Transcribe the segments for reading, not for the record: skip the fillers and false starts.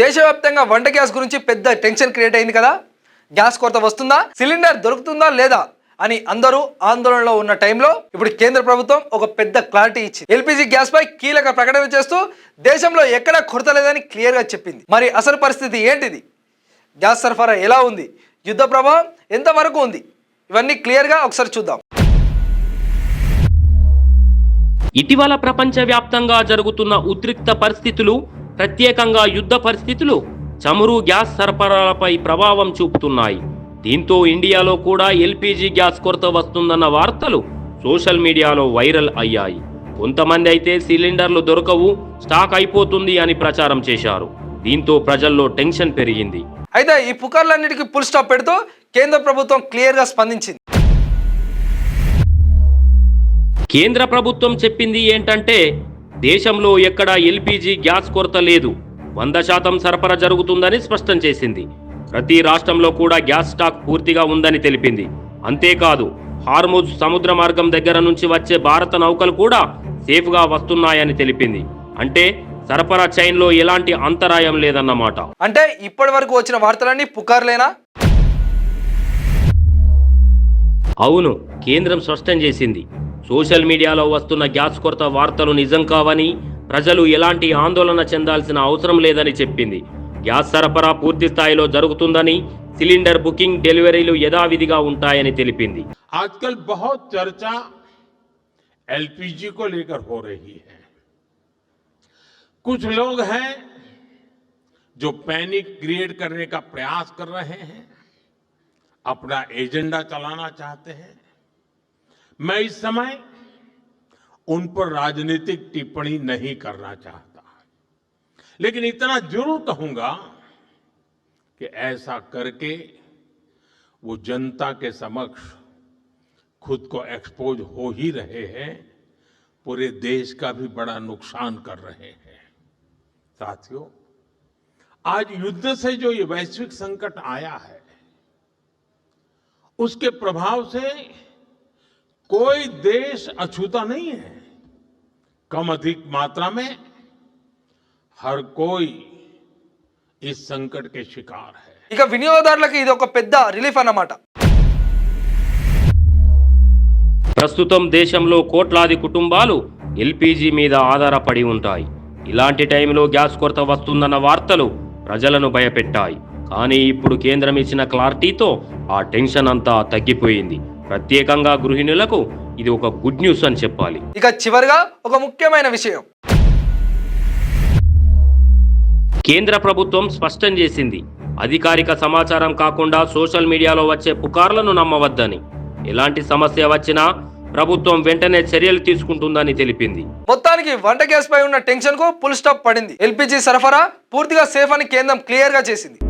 దేశవ్యాప్తంగా వంట గ్యాస్ గురించి పెద్ద టెన్షన్ క్రియేట్ అయింది కదా. గ్యాస్ కొరత వస్తుందా, సిలిండర్ దొరుకుతుందా లేదా అని అందరూ ఆందోళనలో ఉన్న టైంలో ఇప్పుడు కేంద్ర ప్రభుత్వం ఒక పెద్ద క్లారిటీ ఇచ్చింది. ఎల్పిజి గ్యాస్ పై కీలక ప్రకటన చేస్తూ దేశంలో ఎక్కడా కొరత లేదని క్లియర్ గా చెప్పింది. మరి అసలు పరిస్థితి ఏంటిది, గ్యాస్ సరఫరా ఎలా ఉంది, యుద్ధ ప్రభావం ఎంతవరకు ఉంది, ఇవన్నీ క్లియర్ గా ఒకసారి చూద్దాం. ఇటీవల ప్రపంచవ్యాప్తంగా జరుగుతున్న ఉద్రిక్త పరిస్థితులు, ప్రత్యేకంగా యుద్ధ పరిస్థితులు చమురు గ్యాస్ సరఫరాలపై ప్రభావం చూపుతున్నాయి. దీంతో ఇండియాలో కూడా ఎల్పిజి గ్యాస్ కొరత వస్తుందన్న వార్తలు సోషల్ మీడియాలో వైరల్ అయ్యాయి. కొంతమంది అయితే సిలిండర్లు దొరకవు, స్టాక్ అయిపోతుంది అని ప్రచారం చేశారు. దీంతో ప్రజల్లో టెన్షన్ పెరిగింది. అయితే ఈ పుకార్లన్నిటికీ ఫుల్ స్టాప్ పెడుతూ కేంద్ర ప్రభుత్వం క్లియర్ గా స్పందించింది. కేంద్ర ప్రభుత్వం చెప్పింది ఏంటంటే, దేశంలో ఎక్కడా ఎల్పిజి గ్యాస్ కొరత లేదు, 100% సరఫరా జరుగుతుందని స్పష్టం చేసింది. ప్రతి రాష్ట్రంలో కూడా గ్యాస్ స్టాక్ పూర్తిగా ఉందని తెలిపింది. అంతేకాదు, హార్ముజ్ సముద్ర మార్గం దగ్గర నుంచి వచ్చే భారత నౌకలు కూడా సేఫ్గా వస్తున్నాయని తెలిపింది. అంటే సరఫరా చైన్లో ఎలాంటి అంతరాయం లేదన్నమాట. అంటే ఇప్పటి వరకు వచ్చిన వార్తలన్నీ పుకార్లేనా? అవును, కేంద్రం స్పష్టం చేసింది. సోషల్ మీడియాలో వస్తున్న గ్యాస్ కొరత వార్తలు నిజం కావని, ప్రజలు ఎలాంటి ఆందోళన చెందాల్సిన అవసరం లేదని చెప్పింది. గ్యాస్ సరఫరా పూర్తి స్థాయిలో జరుగుతుందని, సిలిండర్ బుకింగ్, డెలివరీలు యథావిధిగా ఉంటాయని తెలిపింది. आजकल बहुत चर्चा एलपीजी को लेकर हो रही है. कुछ लोग हैं जो पैनिक क्रिएट करने का प्रयास कर रहे हैं, अपना एजेंडा चलाना चाहते हैं. मैं इस समय उन पर राजनीतिक टिप्पणी नहीं करना चाहता, लेकिन इतना जरूर कहूंगा कि ऐसा करके वो जनता के समक्ष खुद को एक्सपोज हो ही रहे हैं, पूरे देश का भी बड़ा नुकसान कर रहे हैं. साथियों, आज युद्ध से जो ये वैश्विक संकट आया है, उसके प्रभाव से कोई देश अछूता नहीं है. कम अधिक मात्रा में हर कोई इस संकट के शिकार है. ఇక వినియోగదారులకు ఇది ఒక పెద్ద రిలీఫ్ అన్నమాట. ప్రస్తుతం దేశంలో కోట్లాది కుటుంబాలు ఎల్పిజి మీద ఆధారపడి ఉంటాయి. ఇలాంటి టైంలో గ్యాస్ కొరత వస్తుందన్న వార్తలు ప్రజలను భయపెట్టాయి. కానీ ఇప్పుడు కేంద్రం ఇచ్చిన క్లారిటీతో ఆ టెన్షన్ అంతా తగ్గిపోయింది. ప్రత్యేకంగా గృహిణులకు ఇది ఒక గుడ్ న్యూస్ అని చెప్పాలి. ఇక చివరిగా ఒక ముఖ్యమైన విషయం, కేంద్ర ప్రభుత్వం స్పష్టం చేసింది, అధికారిక సమాచారం కాకుండా సోషల్ మీడియాలో వచ్చే పుకార్లను నమ్మవద్దని. ఎలాంటి సమస్య వచ్చినా ప్రభుత్వం వెంటనే చర్యలు తీసుకుంటుందని తెలిపింది. మొత్తానికి వంట గ్యాస్ పై ఉన్న టెన్షన్ కు ఫుల్ స్టాప్ పడింది. ఎల్పిజి సరఫరా పూర్తిగా సేఫ్ అని కేంద్రం క్లియర్ గా చేసింది.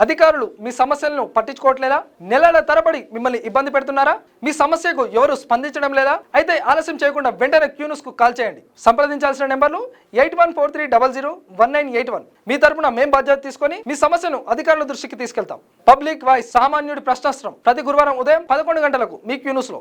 అధికారులు మీ సమస్యలను పట్టించుకోవట్లేదా? నెలల తరబడి మిమ్మల్ని ఇబ్బంది పెడుతున్నారా? మీ సమస్యకు ఎవరు స్పందించడం లేదా? అయితే ఆలస్యం చేయకుండా వెంటనే క్యూన్యూస్ కు కాల్ చేయండి. సంప్రదించాల్సిన నెంబర్లు 8143001981. మీ తరపున మేము బాధ్యత తీసుకొని మీ సమస్యను అధికారుల దృష్టికి తీసుకెళ్తాం. పబ్లిక్ వాయిస్, సామాన్యుడి ప్రశ్నాస్త్రం, ప్రతి గురువారం ఉదయం 11 గంటలకు మీ క్యూన్యూస్ లో.